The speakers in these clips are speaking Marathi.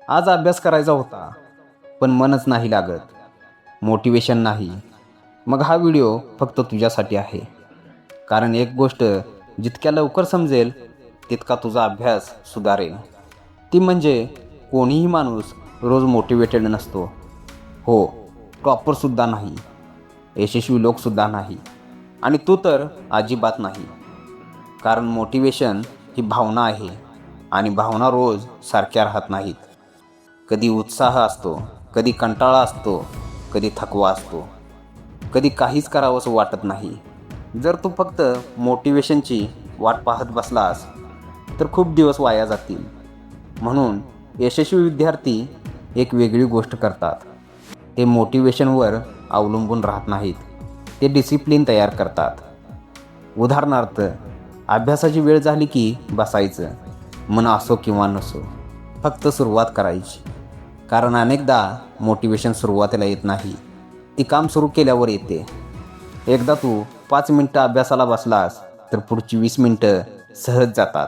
आज अभ्यास करायचा होता, पण मनच नाही लागत, मोटिवेशन नाही. मग हा व्हिडिओ फक्त तुझ्यासाठी आहे. कारण एक गोष्ट जितक्या लवकर समजेल, तितका तुझा अभ्यास सुधारेल. ती म्हणजे कोणीही माणूस रोज मोटिवेटेड नसतो. हो, टॉपरसुद्धा नाही, यशस्वी लोकसुद्धा नाही, आणि तू तर अजिबात नाही. कारण मोटिवेशन ही भावना आहे, आणि भावना रोज सारख्या राहत नाहीत. कधी उत्साह असतो, कधी कंटाळा असतो, कधी थकवा असतो, कधी काहीच करावंसं वाटत नाही. जर तू फक्त मोटिवेशनची वाट पाहत बसलास तर खूप दिवस वाया जातील. म्हणून यशस्वी विद्यार्थी एक वेगळी गोष्ट करतात. ते मोटिवेशनवर अवलंबून राहत नाहीत, ते डिसिप्लिन तयार करतात. उदाहरणार्थ, अभ्यासाची वेळ झाली की बसायचं, मन असो किंवा नसो, फक्त सुरुवात करायची. कारण अनेकदा मोटिवेशन सुरुवातीला येत नाही, ती काम सुरू केल्यावर येते. एकदा तू 5 मिनटं अभ्यासाला बसलास तर पुढची 20 मिनटं सहज जातात.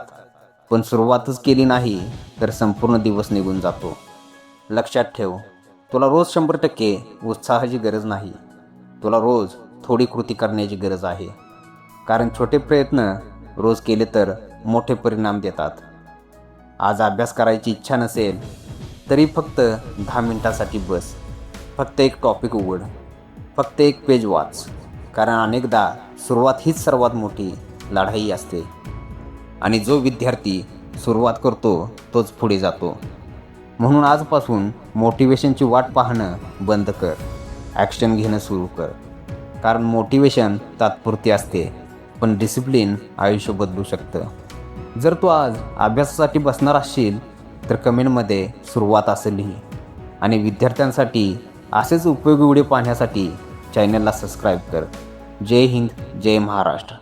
पण सुरुवातच केली नाही तर संपूर्ण दिवस निघून जातो. लक्षात ठेव, तुला रोज 100% उत्साहाची गरज नाही, तुला रोज थोडी कृती करण्याची गरज आहे. कारण छोटे प्रयत्न रोज केले तर मोठे परिणाम देतात. आज अभ्यास करायची इच्छा नसेल तरी फक्त 10 मिनिटासाठी बस, फक्त एक टॉपिक उघड, फक्त एक पेज वाच. कारण अनेकदा सुरुवात हीच सर्वात मोठी लढाई असते. आणि जो विद्यार्थी सुरुवात करतो तोच पुढे जातो. म्हणून आजपासून मोटिवेशनची वाट पाहणं बंद कर, ॲक्शन घेणं सुरू कर. कारण मोटिवेशन तात्पुरती असते, पण डिसिप्लिन आयुष्य बदलू शकतं. जर तू आज अभ्यासासाठी बसणार असशील तर कमेंटमध्ये सुरुवात असं लिही. आणि विद्यार्थ्यांसाठी असेच उपयोगी व्हिडिओ पाहण्यासाठी चॅनलला सबस्क्राईब कर. जय हिंद, जय महाराष्ट्र.